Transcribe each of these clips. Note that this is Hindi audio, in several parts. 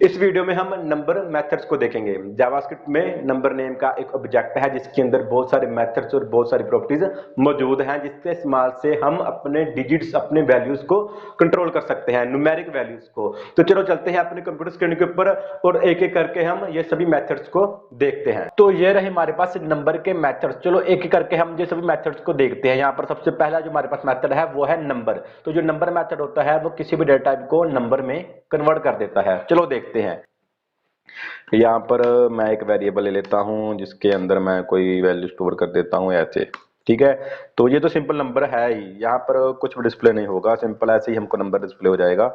इस वीडियो में हम नंबर मेथड्स को देखेंगे। जावास्क्रिप्ट में नंबर नेम का एक ऑब्जेक्ट है जिसके अंदर बहुत सारे मेथड्स और बहुत सारी प्रॉपर्टीज मौजूद हैं, जिसके इस्तेमाल से हम अपने डिजिट्स, अपने वैल्यूज को कंट्रोल कर सकते हैं, न्यूमेरिक वैल्यूज को। तो चलो चलते हैं अपने कंप्यूटर स्क्रीन के ऊपर और एक एक करके हम ये सभी मेथड्स को देखते हैं। तो ये रहे हमारे पास नंबर के मेथड्स। चलो एक एक करके हम ये सभी मेथड्स को देखते हैं। यहाँ पर सबसे पहला जो हमारे पास मेथड है वो है नंबर। तो जो नंबर मेथड होता है वो किसी भी डेटा टाइप को नंबर में कन्वर्ट कर देता है। चलो देखते हैं। यहाँ पर मैं एक वेरिएबल ले लेता हूँ जिसके अंदर मैं कोई वैल्यू स्टोर कर देता हूँ ऐसे। ठीक है, तो ये तो सिंपल नंबर है ही, यहाँ पर कुछ भी डिस्प्ले नहीं होगा, सिंपल ऐसे ही हमको नंबर डिस्प्ले हो जाएगा।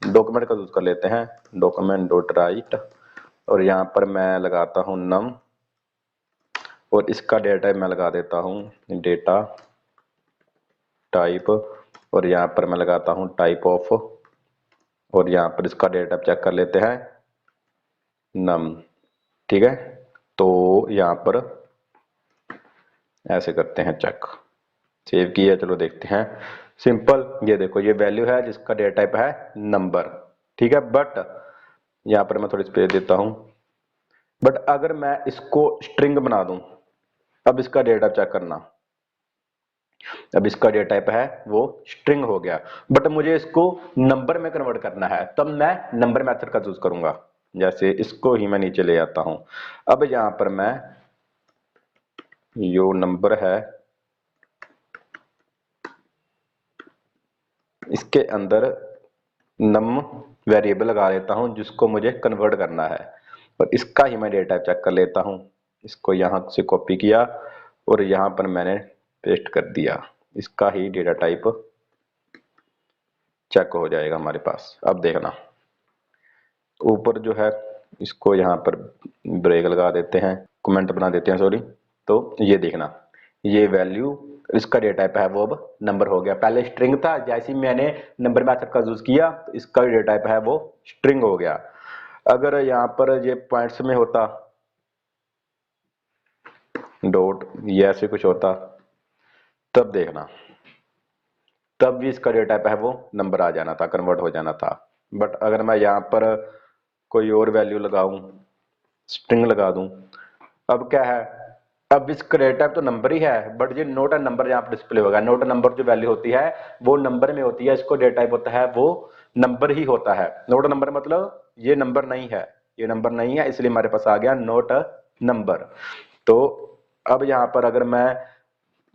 डॉक्यूमेंट का यूज कर लेते हैं, डॉक्यूमेंट डॉट राइट, और यहाँ पर मैं लगाता हूँ नम, और इसका डेटा टाइप मैं लगा देता हूँ डेटा टाइप, और यहाँ पर मैं लगाता हूँ टाइप ऑफ, और यहाँ पर इसका डेटा टाइप चेक कर लेते हैं नम। ठीक है, तो यहाँ पर ऐसे करते हैं चेक, सेव किया। चलो देखते हैं, सिंपल। ये देखो ये वैल्यू है जिसका डेटा टाइप है नंबर। ठीक है, बट यहाँ पर मैं थोड़ी स्पेस देता हूँ। बट अगर मैं इसको स्ट्रिंग बना दूं, अब इसका डेटा चेक करना, अब इसका डेटा टाइप है वो स्ट्रिंग हो गया। बट मुझे इसको नंबर में कन्वर्ट करना है, तब मैं नंबर मेथड का यूज करूंगा। जैसे इसको ही मैं नीचे ले आता हूं। अब यहां पर मैं यो नंबर है इसके अंदर नम वेरिएबल लगा लेता हूं जिसको मुझे कन्वर्ट करना है, और इसका ही मैं डेटा टाइप चेक कर लेता हूं। इसको यहां से कॉपी किया और यहां पर मैंने पेस्ट कर दिया, इसका ही डेटा टाइप चेक हो जाएगा हमारे पास। अब देखना ऊपर जो है इसको यहाँ पर ब्रेक लगा देते हैं, कमेंट बना देते हैं, सॉरी। तो ये देखना, ये वैल्यू इसका डेटा टाइप है वो अब नंबर हो गया। पहले स्ट्रिंग था, जैसे ही मैंने नंबर मेथड का यूज किया तो इसका डेटा टाइप है वो स्ट्रिंग हो गया। अगर यहाँ पर ये पॉइंट्स में होता, डॉट ये ऐसे कुछ होता, तब देखना, तब भी इसका डेटा टाइप है वो नंबर आ जाना था, कन्वर्ट हो जाना था। बट अगर मैं यहाँ पर कोई और वैल्यू लगाऊं, स्ट्रिंग लगा दूं, अब क्या है, अब इसका डेटा टाइप तो नंबर ही है, बट ये नोट अ नंबर यहाँ पर डिस्प्ले होगा। नोट अ नंबर जो वैल्यू होती है वो नंबर में होती है, इसको डेटा टाइप होता है वो नंबर ही होता है। नोट अ नंबर मतलब ये नंबर नहीं है, ये नंबर नहीं है, इसलिए हमारे पास आ गया नोट अ नंबर। तो अब यहाँ पर अगर मैं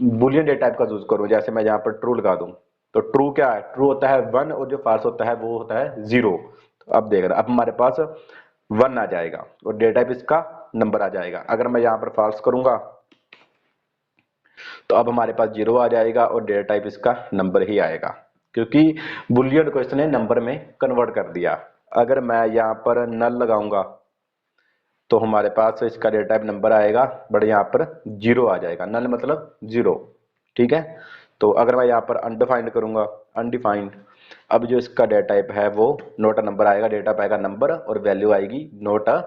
बुलियन डेटा टाइप का यूज करूं, जैसे मैं यहाँ पर ट्रू लगा दूं, तो ट्रू क्या है, ट्रू होता है 1, और जो फाल्स होता है वो होता है 0। तो अब देख रहा, अब हमारे पास 1 आ जाएगा और डेटा टाइप इसका नंबर आ जाएगा। अगर मैं यहाँ पर फाल्स करूंगा तो अब हमारे पास 0 आ जाएगा और डेटा टाइप इसका नंबर ही आएगा, क्योंकि बुलियन को इसने नंबर में कन्वर्ट कर दिया। अगर मैं यहाँ पर नल लगाऊंगा तो हमारे पास इसका डेटा टाइप नंबर आएगा, बट यहाँ पर 0 आ जाएगा। नल मतलब 0। ठीक है, तो अगर मैं यहाँ पर अनडिफाइंड करूंगा, अनडिफाइंड, अब जो इसका डेटा टाइप है वो नोट अ नंबर आएगा, डेटा टाइप आएगा नंबर और वैल्यू आएगी नोट अ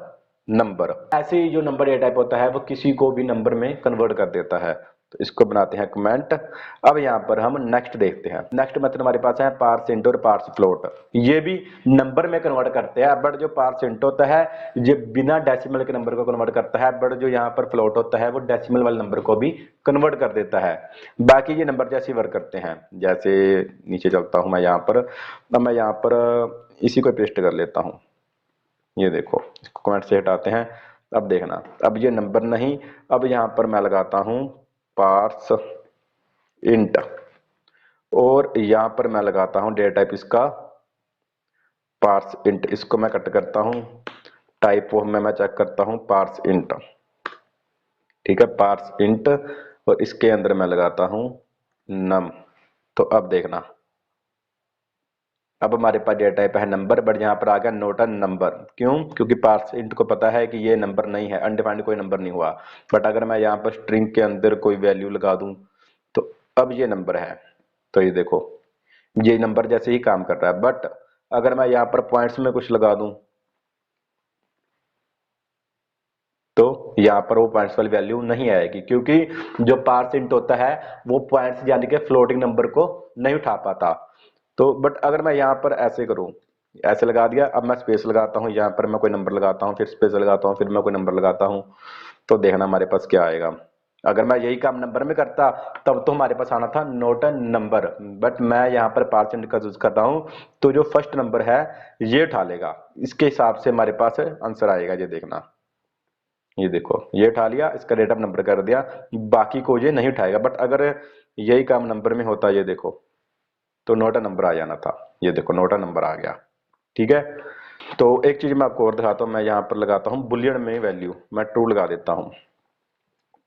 नंबर। ऐसे ही जो नंबर डेटा टाइप होता है वो किसी को भी नंबर में कन्वर्ट कर देता है। तो इसको बनाते हैं कमेंट। अब यहाँ पर हम नेक्स्ट देखते हैं। नेक्स्ट मेथड हमारे पास है पार्स इंट और पार्स फ्लोट। ये भी नंबर में कन्वर्ट करते हैं, बट जो पार्स इंट होता है ये बिना डेसिमल के नंबर को कन्वर्ट करता है, बट जो यहाँ पर फ्लोट होता है वो डेसिमल वाले नंबर को भी कन्वर्ट कर देता है। बाकी ये नंबर जैसे वर्क करते हैं, जैसे नीचे चलता हूं मैं यहाँ पर, अब मैं यहाँ पर इसी को पेस्ट कर लेता हूँ। ये देखो, इसको कमेंट से हटाते हैं। अब देखना, अब ये नंबर नहीं, अब यहाँ पर मैं लगाता हूँ पार्स इंट, और यहाँ पर मैं लगाता हूँ डेटा टाइप इसका पार्स इंट। इसको मैं कट करता हूँ, टाइप ऑफ में मैं चेक करता हूँ पार्स इंट। ठीक है, पार्स इंट, और इसके अंदर मैं लगाता हूँ नम। तो अब देखना, अब हमारे पास डेटा टाइप है नंबर, बट यहाँ पर आ गया नोट अ नंबर। क्यों? क्योंकि पार्स इंट को पता है कि ये नंबर नहीं है, अनडिफाइंड कोई नंबर नहीं हुआ। बट अगर मैं यहाँ पर स्ट्रिंग के अंदर कोई वैल्यू लगा दूं तो अब ये नंबर है। तो ये देखो, ये नंबर जैसे ही काम कर रहा है। बट अगर मैं यहाँ पर पॉइंट्स में कुछ लगा दूं तो यहाँ पर वो पॉइंट्स वाली वैल्यू नहीं आएगी, क्योंकि जो पार्स इंट होता है वो पॉइंट्स यानी कि फ्लोटिंग नंबर को नहीं उठा पाता। तो बट अगर मैं यहाँ पर ऐसे करूं, ऐसे लगा दिया। अब मैं स्पेस लगाता हूँ, यहाँ पर मैं कोई नंबर लगाता हूँ, फिर स्पेस लगाता हूँ, फिर मैं कोई नंबर लगाता हूँ, तो देखना हमारे पास क्या आएगा। अगर मैं यही काम नंबर में करता तब तो हमारे पास आना था नोट अ नंबर, बट मैं यहाँ पर % का यूज कर रहा हूँ, तो जो फर्स्ट नंबर है ये उठा लेगा, इसके हिसाब से हमारे पास आंसर आएगा। ये देखना, ये देखो ये उठा लिया, इसका रेट ऑफ नंबर कर दिया, बाकी को ये नहीं उठाएगा। बट अगर यही काम नंबर में होता, ये देखो, तो नोट अ नंबर आ जाना था। ये देखो नोट अ नंबर आ गया। ठीक है, तो एक चीज मैं आपको और दिखाता हूँ। मैं यहाँ पर लगाता हूँ बुलियन में वैल्यू, मैं ट्रू लगा देता हूँ।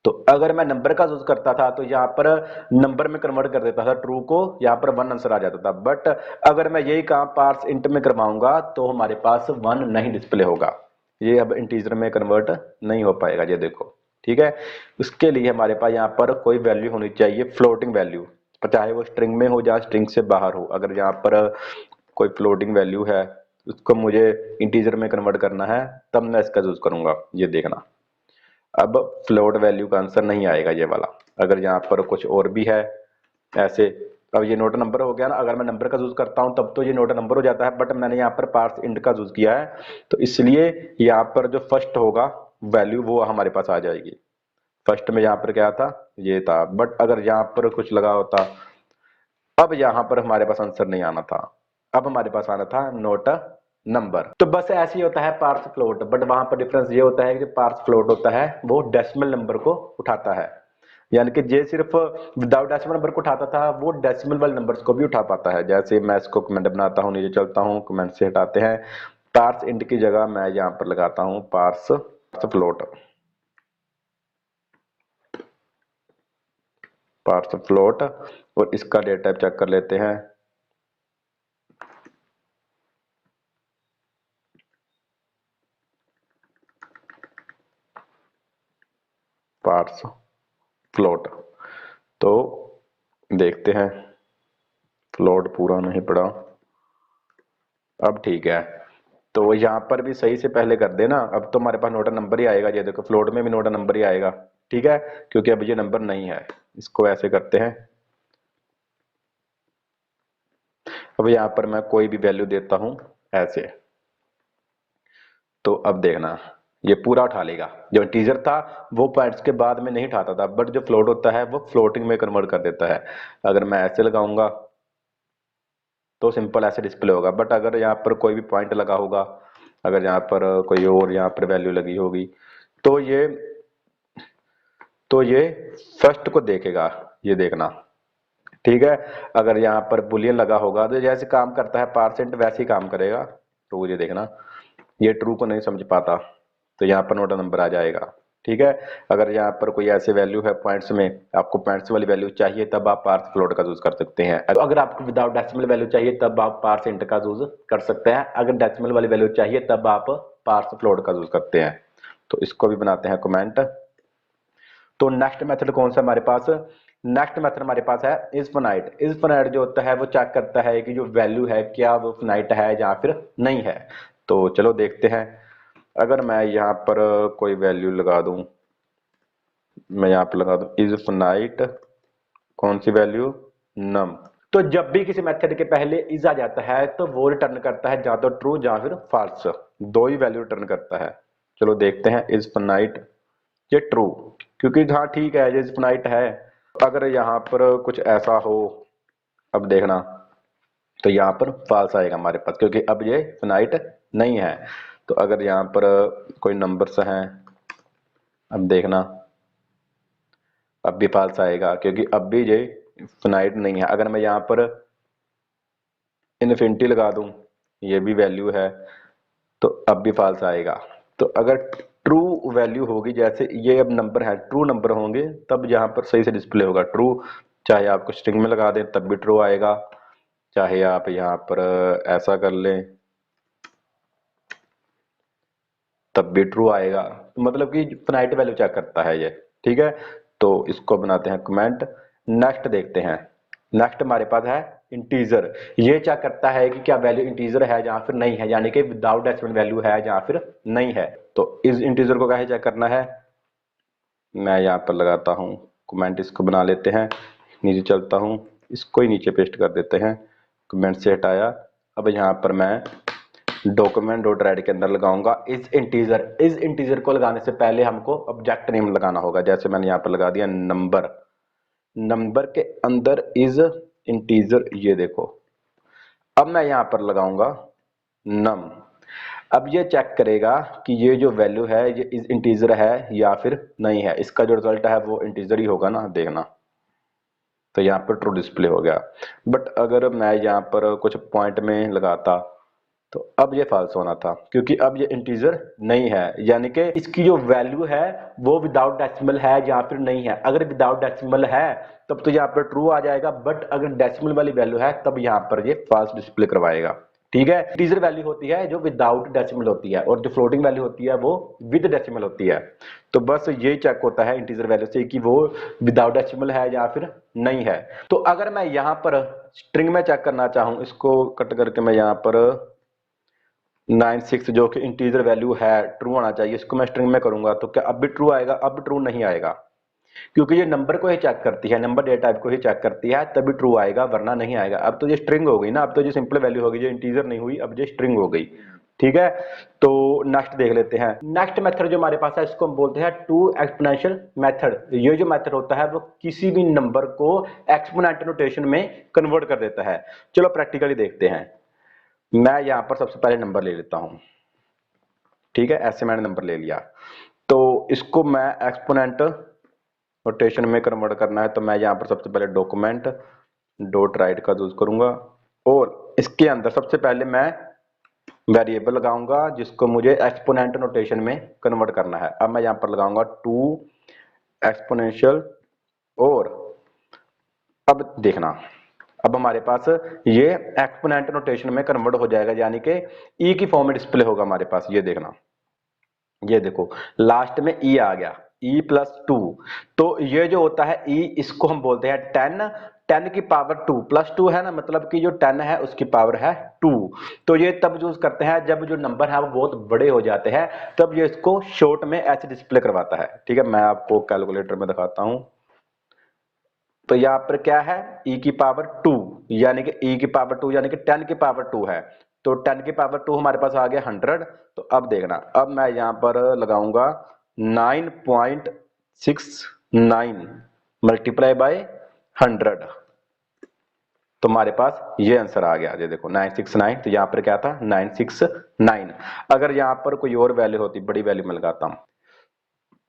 तो अगर मैं नंबर का यूज करता था तो यहाँ पर नंबर में कन्वर्ट कर देता था ट्रू को, यहाँ पर 1 आंसर आ जाता था। बट अगर मैं यही काम पार्स इंट में करवाऊंगा तो हमारे पास 1 नहीं डिस्प्ले होगा, ये अब इंटीजर में कन्वर्ट नहीं हो पाएगा। ये देखो, ठीक है। उसके लिए हमारे पास यहाँ पर कोई वैल्यू होनी चाहिए, फ्लोटिंग वैल्यू, चाहे वो स्ट्रिंग में हो या स्ट्रिंग से बाहर हो। अगर यहाँ पर कोई फ्लोटिंग वैल्यू है, उसको मुझे इंटीजर में कन्वर्ट करना है, तब मैं इसका यूज करूंगा। ये देखना, अब फ्लोट वैल्यू का आंसर नहीं आएगा ये वाला। अगर यहाँ पर कुछ और भी है ऐसे, अब ये नोट नंबर हो गया ना। अगर मैं नंबर का यूज करता हूं तब तो ये नोट नंबर हो जाता है, बट मैंने यहाँ पर पार्स इंट का यूज किया है, तो इसलिए यहाँ पर जो फर्स्ट होगा वैल्यू वो हमारे पास आ जाएगी। फर्स्ट में यहाँ पर क्या था, ये था। बट अगर यहाँ पर कुछ लगा होता, अब यहाँ पर हमारे पास आंसर नहीं आना था, अब हमारे पास आना था नोट नंबर। तो बस ऐसे ही होता है पार्स फ्लोट, बट वहां पर डिफरेंस ये होता है कि जो पार्स फ्लोट होता है वो डेसिमल नंबर को उठाता है, यानी कि जे सिर्फ विदाउट डेसिमल नंबर को उठाता था, वो डेसिमल वाले नंबर्स को भी उठा पाता है। जैसे मैं इसको कमेंट बनाता हूँ, नीचे चलता हूँ, कमेंट से हटाते हैं, पार्स इंट की जगह मैं यहाँ पर लगाता हूँ पार्स फ्लोट। पार्स फ्लोट, और इसका डेटा टाइप चेक कर लेते हैं। पार्स फ्लोट, तो देखते हैं, फ्लोट पूरा नहीं पड़ा, अब ठीक है। तो यहाँ पर भी सही से पहले कर देना, अब तो हमारे पास नोटा नंबर ही आएगा। ये देखो फ्लोट में भी नोटा नंबर ही आएगा, ठीक है, क्योंकि अब ये नंबर नहीं है। इसको ऐसे करते हैं, अब यहाँ पर मैं कोई भी वैल्यू देता हूं ऐसे, तो अब देखना ये पूरा उठा लेगा। जो इंटीजर था वो पॉइंट्स के बाद में नहीं उठाता था, बट जो फ्लोट होता है वो फ्लोटिंग में कन्वर्ट कर देता है। अगर मैं ऐसे लगाऊंगा तो सिंपल ऐसे डिस्प्ले होगा, बट अगर यहाँ पर कोई भी पॉइंट लगा होगा, अगर यहाँ पर कोई और यहाँ पर वैल्यू लगी होगी, तो ये फर्स्ट को देखेगा। ये देखना, ठीक है। अगर यहाँ पर बुलियन लगा होगा तो जैसे काम करता है परसेंट वैसे ही काम करेगा। तो ये देखना, ये ट्रू को नहीं समझ पाता, तो यहाँ पर नोटा नंबर आ जाएगा, ठीक है। अगर यहाँ पर कोई ऐसे वैल्यू है पॉइंट्स में, आपको पॉइंट्स वाली वैल्यू चाहिए, तब आप पार्स फ्लोट का यूज कर सकते हैं। तो अगर आपको विदाउट डेसिमल वैल्यू चाहिए तब आप पार्स इंट का यूज कर सकते हैं। अगर डेसिमल वाली वैल्यू चाहिए तब आप पार्स फ्लोट का यूज करते हैं। तो इसको भी बनाते हैं कमेंट। तो नेक्स्ट मेथड कौन सा हमारे पास, नेक्स्ट मेथड हमारे पास है इज फिनाइट। इज फिनाइट जो होता है वो चेक करता है कि जो वैल्यू है क्या वो फिनाइट है या फिर नहीं है। तो चलो देखते हैं। अगर मैं यहाँ पर कोई वैल्यू लगा दूं, मैं यहाँ पर लगा दूं इज फिनाइट, कौन सी वैल्यू, नम। तो जब भी किसी मेथड के पहले इज आ जाता है तो वो रिटर्न करता है या तो ट्रू या फिर फॉल्स, दो ही वैल्यू रिटर्न करता है। चलो देखते हैं इज फिनाइट, ये ट्रू, क्योंकि हाँ ठीक है ये इनफिनाइट है। अगर यहाँ पर कुछ ऐसा हो, अब देखना, तो यहाँ पर फॉल्स आएगा हमारे पास, क्योंकि अब ये फिनाइट नहीं है। तो अगर यहाँ पर कोई नंबर्स हैं, अब देखना, अब भी फॉल्स आएगा, क्योंकि अब भी ये फिनाइट नहीं है। अगर मैं यहाँ पर इन्फिनिटी लगा दूं, ये भी वैल्यू है, तो अब भी फॉल्स आएगा। तो अगर ट्रू वैल्यू होगी, जैसे ये अब नंबर है, ट्रू नंबर होंगे तब यहाँ पर सही से डिस्प्ले होगा ट्रू। चाहे आप कुछ स्ट्रिंग में लगा दें तब भी ट्रू आएगा, चाहे आप यहाँ पर ऐसा कर लें तब भी ट्रू आएगा। तो मतलब कि फिनाइट वैल्यू चेक करता है ये, ठीक है। तो इसको बनाते हैं कमेंट। नेक्स्ट देखते हैं, नेक्स्ट हमारे पास है इंटीजर। ये चेक करता है कि क्या वैल्यू इंटीजर है या फिर नहीं है, यानी कि विदाउट डेसिमल वैल्यू है या फिर नहीं है। तो इस इंटीजर को कैसे चेक करना है, मैं यहाँ पर लगाता हूँ कमेंट, इसको बना लेते हैं, नीचे चलता हूँ, इसको ही नीचे पेस्ट कर देते हैं, कमेंट से हटाया। अब यहाँ पर मैं डॉक्यूमेंट डॉट राइट के अंदर लगाऊंगा इज इंटीजर। इज इंटीजर को लगाने से पहले हमको ऑब्जेक्ट नेम लगाना होगा, जैसे मैंने यहाँ पर लगा दिया नंबर। नंबर के अंदर इज इंटीजर, ये देखो। अब मैं यहाँ पर लगाऊंगा नम। अब ये चेक करेगा कि ये जो वैल्यू है ये इज इंटीजर है या फिर नहीं है। इसका जो रिजल्ट है वो इंटीजर ही होगा ना, देखना। तो यहाँ पर ट्रू डिस्प्ले हो गया। बट अगर मैं यहाँ पर कुछ पॉइंट में लगाता तो अब ये फॉल्स होना था, क्योंकि अब ये इंटीजर नहीं है, यानी कि इसकी जो वैल्यू है वो विदाउट डेसिमल है या फिर नहीं है। अगर विदाउट डेसिमल है तब तो यहाँ पर ट्रू आ जाएगा, बट अगर डेसिमल वाली वैल्यू है तब यहाँ पर ये फॉल्स डिस्प्ले करवाएगा। ठीक है, इंटीजर वैल्यू होती है जो विदाउट डेसिमल होती है, और जो फ्लोटिंग वैल्यू होती है वो विद डेसिमल होती है। तो बस ये चेक होता है इंटीजर वैल्यू से कि वो विदाउट डेसिमल है या फिर नहीं है। तो अगर मैं यहाँ पर स्ट्रिंग में चेक करना चाहूँ, इसको कट करके मैं यहाँ पर 96 जो कि इंटीजर वैल्यू है ट्रू होना चाहिए, इसको मैं स्ट्रिंग में करूंगा तो क्या अब भी ट्रू आएगा? अब ट्रू नहीं आएगा, क्योंकि ये नंबर को ही चेक करती है, नंबर डेटा टाइप को ही चेक करती है, तभी ट्रू आएगा, वरना नहीं आएगा। अब तो ये स्ट्रिंग हो गई ना, अब तो ये सिंपल वैल्यू हो गई, ये इंटीजर नहीं हुई, अब ये स्ट्रिंग हो गई। ठीक है, तो नेक्स्ट देख लेते हैं। नेक्स्ट मेथड जो हमारे पास है इसको हम बोलते हैं टू एक्सपोनेंशियल मेथड। ये जो मेथड होता है वो किसी भी नंबर को एक्सपोनेंट नोटेशन में कन्वर्ट कर देता है। चलो प्रैक्टिकली देखते हैं। मैं यहां पर सबसे पहले नंबर ले लेता हूं। ठीक है, ऐसे मैंने नंबर ले लिया, तो इसको मैं एक्सपोनेंट नोटेशन में कन्वर्ट करना है। तो मैं यहां पर सबसे पहले डॉक्यूमेंट डॉट राइट का यूज करूंगा, और इसके अंदर सबसे पहले मैं वेरिएबल लगाऊंगा जिसको मुझे एक्सपोनेंट नोटेशन में कन्वर्ट करना है। अब मैं यहां पर लगाऊंगा टू एक्सपोनेंशियल, और अब देखना, अब हमारे पास ये एक्सपोनेंट नोटेशन में कन्वर्ट हो जाएगा, यानी कि ई की फॉर्म में डिस्प्ले होगा हमारे पास। ये देखना, ये देखो लास्ट में ई आ गया, E+2। तो ये जो होता है ई, इसको हम बोलते हैं 10। 10 की पावर 2 +2 है ना, मतलब कि जो 10 है उसकी पावर है 2। तो ये तब यूज करते हैं जब जो नंबर है वो बहुत बड़े हो जाते हैं, तब ये इसको शॉर्ट में ऐसे डिस्प्ले करवाता है। ठीक है, मैं आपको कैलकुलेटर में दिखाता हूं। तो यहाँ पर क्या है, e की पावर 2, यानी कि e की पावर 2 यानी कि 10 की पावर 2 है। तो 10 की पावर 2 हमारे पास आ गया 100। तो अब देखना, अब मैं यहाँ पर लगाऊंगा 9.69 मल्टीप्लाई बाय 100, तो हमारे पास ये आंसर आ गया। ये देखो 969, तो यहाँ पर क्या था 969। अगर यहाँ पर कोई और वैल्यू होती, बड़ी वैल्यू में लगाता हूँ,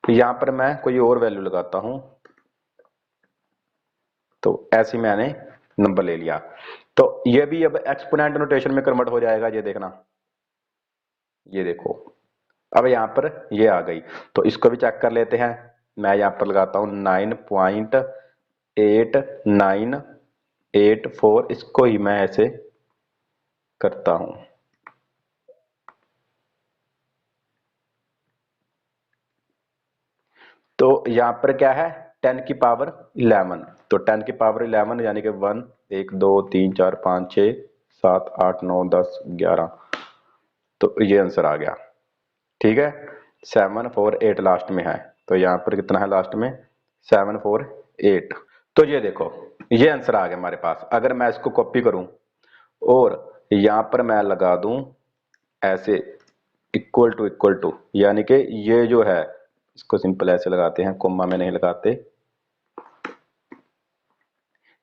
तो यहाँ पर मैं कोई और वैल्यू लगाता हूँ, तो ऐसे मैंने नंबर ले लिया। तो ये भी अब एक्सपोनेंट नोटेशन में कन्वर्ट हो जाएगा। ये देखना, ये देखो, अब यहां पर ये आ गई। तो इसको भी चेक कर लेते हैं। मैं यहां पर लगाता हूं 9.8984, इसको ही मैं ऐसे करता हूं। तो यहां पर क्या है 10 की पावर 11। तो 10 की पावर 11 यानी कि 1 1 2 3 4 5 6 7 8 9 10 11, तो ये आंसर आ गया। ठीक है, 748 लास्ट में है, तो यहाँ पर कितना है लास्ट में 748। तो ये देखो, ये आंसर आ गया हमारे पास। अगर मैं इसको कॉपी करूं और यहाँ पर मैं लगा दूं ऐसे इक्वल टू, यानी कि ये जो है इसको सिंपल ऐसे लगाते हैं, कोमा में नहीं लगाते।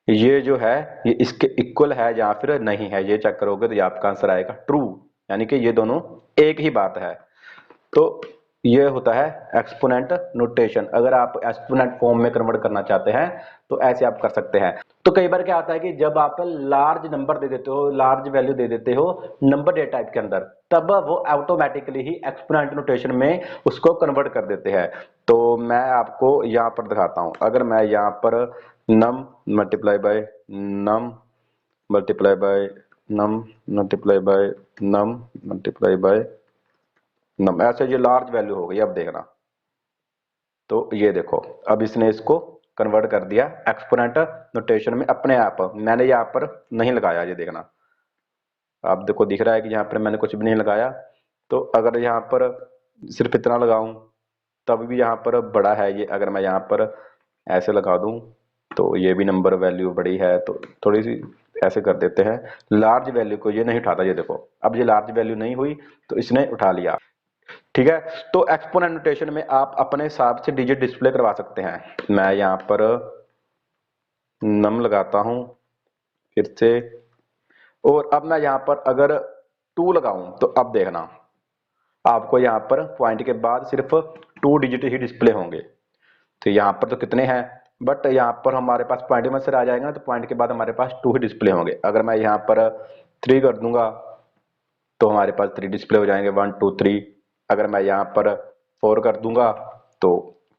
ये जो है ये इसके इक्वल है या फिर नहीं है, ये चेक करोगे तो ये आपका आंसर आएगा ट्रू, यानी कि ये दोनों एक ही बात है। तो ये होता है एक्सपोनेंट नोटेशन। अगर आप एक्सपोनेंट फॉर्म में कन्वर्ट करना चाहते हैं तो ऐसे आप कर सकते हैं। तो कई बार क्या होता है कि जब आप लार्ज नंबर दे देते हो, लार्ज वैल्यू दे देते हो नंबर डेटा टाइप के अंदर, तब वो ऑटोमेटिकली ही एक्सपोनेंट नोटेशन में उसको कन्वर्ट कर देते हैं। तो मैं आपको यहाँ पर दिखाता हूँ। अगर मैं यहाँ पर num multiply by num multiply by num multiply by num multiply by num, ऐसे ये लार्ज वैल्यू हो गई। अब देखना, तो ये देखो, अब इसने इसको कन्वर्ट कर दिया एक्सपोनेंट नोटेशन में अपने आप। मैंने यहाँ पर नहीं लगाया, ये देखना, आप देखो दिख रहा है कि यहाँ पर मैंने कुछ भी नहीं लगाया। तो अगर यहाँ पर सिर्फ इतना लगाऊं तब भी यहाँ पर बड़ा है ये। अगर मैं यहाँ पर ऐसे लगा दूं तो ये भी नंबर वैल्यू बड़ी है, तो थोड़ी सी ऐसे कर देते हैं। लार्ज वैल्यू को ये नहीं उठाता, ये देखो अब ये लार्ज वैल्यू नहीं हुई तो इसने उठा लिया। ठीक है, तो एक्सपोनेंट नोटेशन में आप अपने हिसाब से डिजिट डिस्प्ले करवा सकते हैं। मैं यहाँ पर नम लगाता हूं फिर से, और अब मैं यहाँ पर अगर 2 लगाऊं तो अब देखना आपको यहाँ पर पॉइंट के बाद सिर्फ 2 डिजिट ही डिस्प्ले होंगे। तो यहाँ पर तो कितने हैं, बट यहाँ पर हमारे पास पॉइंट में से आ जाएगा ना, तो पॉइंट के बाद हमारे पास 2 ही डिस्प्ले होंगे। अगर मैं यहाँ पर 3 कर दूंगा तो हमारे पास 3 डिस्प्ले हो जाएंगे, 1 2 3। अगर मैं यहाँ पर 4 कर दूंगा तो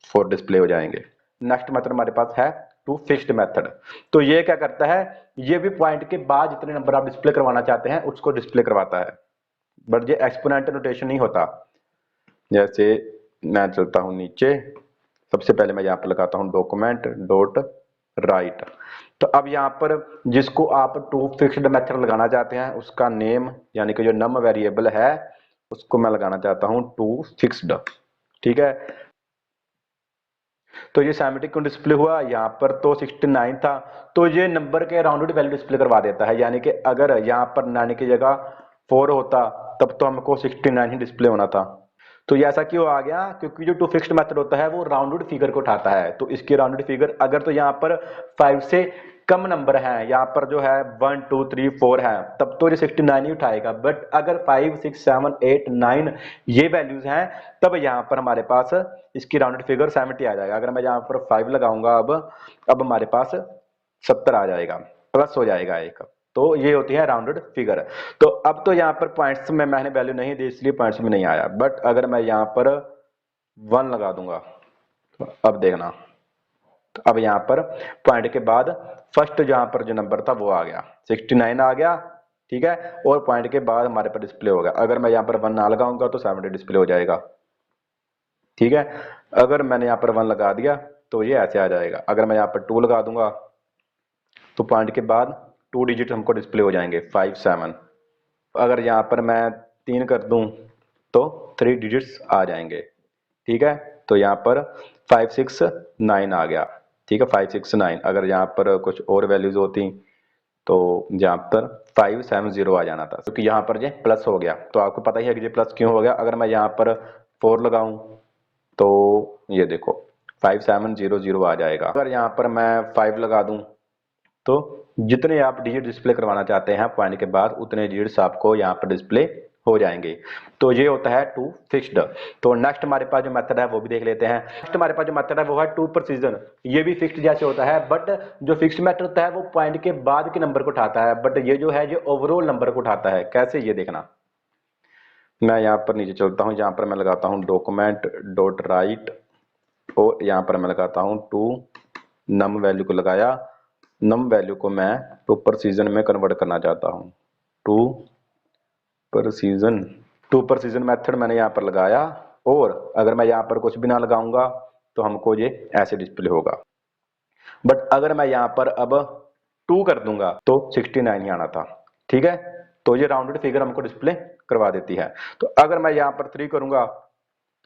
4 डिस्प्ले हो जाएंगे। नेक्स्ट मेथड हमारे पास है टू फिक्स्ड मेथड। तो ये क्या करता है, ये भी पॉइंट के बाद जितने नंबर आप डिस्प्ले करवाना चाहते हैं उसको डिस्प्ले करवाता है, बट ये एक्सपोनेंट नोटेशन नहीं होता। जैसे मैं चलता हूं नीचे, सबसे पहले मैं यहाँ पर लगाता हूं डॉक्यूमेंट डॉट राइट। तो अब यहाँ पर जिसको आप टू फिक्स्ड मेथड लगाना चाहते हैं उसका नेम यानी कि जो नम वेरिएबल है उसको मैं लगाना चाहता हूं टू फिक्स्ड। ठीक है, तो ये 70 क्यों डिस्प्ले हुआ, यहाँ पर तो 69 था, तो ये नंबर के राउंडेड वैल्यू डिस्प्ले करवा देता है। यानी कि अगर यहाँ पर 9 की जगह 4 होता तब तो हमको 69 ही डिस्प्ले होना था। तो ये ऐसा क्यों आ गया, क्योंकि जो टू फिक्स्ड मेथड होता है वो राउंडेड फिगर को उठाता है। तो इसकी राउंडेड फिगर अगर तो यहाँ पर 5 से कम नंबर है, यहाँ पर जो है 1 2 3 4 है, तब तो ये 69 ही उठाएगा। बट अगर 5 6 7 8 9 ये वैल्यूज हैं तब यहाँ पर हमारे पास इसकी राउंडेड फिगर 70 आ जाएगा। अगर मैं यहाँ पर 5 लगाऊंगा अब हमारे पास 70 आ जाएगा, प्लस हो जाएगा एक। तो ये होती है राउंडेड फिगर। तो अब तो यहाँ पर पॉइंट्स में मैंने वैल्यू नहीं दी इसलिए पॉइंट्स में नहीं आया, बट अगर मैं यहाँ पर 1 लगा दूंगा तो अब देखना, तो अब यहाँ पर पॉइंट के बाद फर्स्ट जहां पर जो नंबर था वो आ गया, 69 आ गया। ठीक है, और पॉइंट के बाद हमारे पर डिस्प्ले होगा। अगर मैं यहाँ पर 1 ना लगाऊंगा तो 70 डिस्प्ले हो जाएगा। ठीक है, अगर मैंने यहाँ पर 1 लगा दिया तो ये ऐसे आ जाएगा। अगर मैं यहाँ पर 2 लगा दूंगा तो पॉइंट के बाद 2 डिजिट हमको डिस्प्ले हो जाएंगे 5 7। अगर यहाँ पर मैं 3 कर दूं तो 3 डिजिट्स आ जाएंगे। ठीक है, तो यहाँ पर 5 6 9 आ गया। ठीक है, 5 6 9। अगर यहाँ पर कुछ और वैल्यूज होती तो यहाँ पर 5 7 0 आ जाना था, क्योंकि यहाँ पर ये प्लस हो गया। तो आपको पता ही है कि ये प्लस क्यों हो गया। अगर मैं यहाँ पर 4 लगाऊं तो ये देखो 5 7 0 0 आ जाएगा। अगर यहाँ पर मैं 5 लगा दूं तो जितने आप डिजिट डिस्प्ले करवाना चाहते हैं पॉइंट के बाद उतने डिजिट्स आपको यहाँ पर डिस्प्ले हो जाएंगे। तो ये होता है टू फिक्स्ड। तो नेक्स्ट हमारे पास जो मेथड है वो भी देख लेते हैं। नेक्स्ट हमारे पास जो मेथड है वो है टू प्रिसीजन। ये भी फिक्स्ड जैसे होता है, बट जो फिक्स्ड मेथड होता है वो पॉइंट के बाद के नंबर को उठाता है, बट ये जो है ये ओवरऑल नंबर को उठाता है। कैसे, ये देखना। मैं यहाँ पर नीचे चलता हूँ, यहाँ पर मैं लगाता हूँ डॉक्यूमेंट डॉट राइट, और यहाँ पर मैं लगाता हूँ टू नम वैल्यू को लगाया। नम वैल्यू को मैं टू प्रिसीजन में कन्वर्ट करना चाहता हूँ। टू प्रिसीजन मेथड मैंने यहाँ पर लगाया, और अगर मैं यहाँ पर कुछ भी ना लगाऊंगा तो हमको ये ऐसे डिस्प्ले होगा। बट अगर मैं यहाँ पर अब 2 कर दूंगा तो 69 ही आना था। ठीक है, तो ये राउंडेड फिगर हमको डिस्प्ले करवा देती है। तो अगर मैं यहाँ पर 3 करूंगा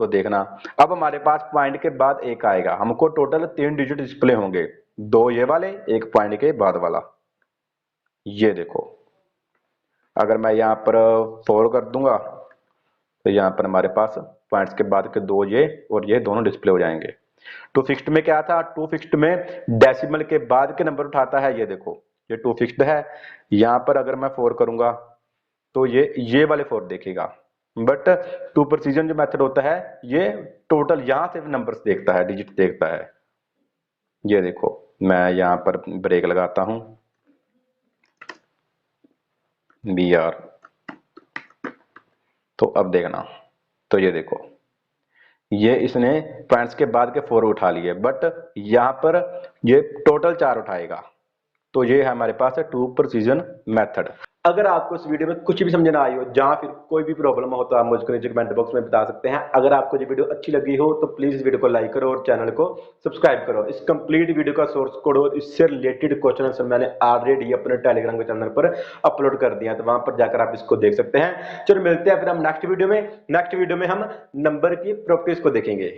तो देखना अब हमारे पास पॉइंट के बाद एक आएगा, हमको टोटल 3 डिजिट डिस्प्ले होंगे, 2 ये वाले, एक पॉइंट के बाद वाला। ये देखो, अगर मैं यहाँ पर 4 कर दूंगा तो यहाँ पर हमारे पास पॉइंट्स के बाद के 2 ये और ये दोनों डिस्प्ले हो जाएंगे। टू फिक्स्ड में क्या था, टू फिक्स्ड में डेसिमल के बाद के नंबर उठाता है। ये देखो, ये टू फिक्स्ड है। यहाँ पर अगर मैं 4 करूंगा तो ये वाले 4 देखेगा, बट टू प्रिसीजन जो मेथड होता है ये टोटल यहां से नंबर्स देखता है, डिजिट देखता है। ये देखो, मैं यहाँ पर ब्रेक लगाता हूं, BR, तो अब देखना, तो ये देखो ये इसने पॉइंट्स के बाद के 4 उठा लिए, बट यहां पर ये टोटल 4 उठाएगा। तो ये है हमारे पास है टू प्रिसीजन मेथड। अगर आपको इस वीडियो में कुछ भी समझ ना आई हो, जहां फिर कोई भी प्रॉब्लम हो, तो आप मुझको नीचे कमेंट बॉक्स में बता सकते हैं। अगर आपको ये वीडियो अच्छी लगी हो तो प्लीज इस वीडियो को लाइक करो और चैनल को सब्सक्राइब करो। इस कंप्लीट वीडियो का सोर्स कोड और इससे रिलेटेड क्वेश्चन मैंने ऑलरेडी अपने टेलीग्राम के चैनल पर अपलोड कर दिया, तो वहां पर जाकर आप इसको देख सकते हैं। चलो मिलते हैं फिर हम नेक्स्ट वीडियो में। नेक्स्ट वीडियो में हम नंबर की प्रॉपर्टीज को देखेंगे।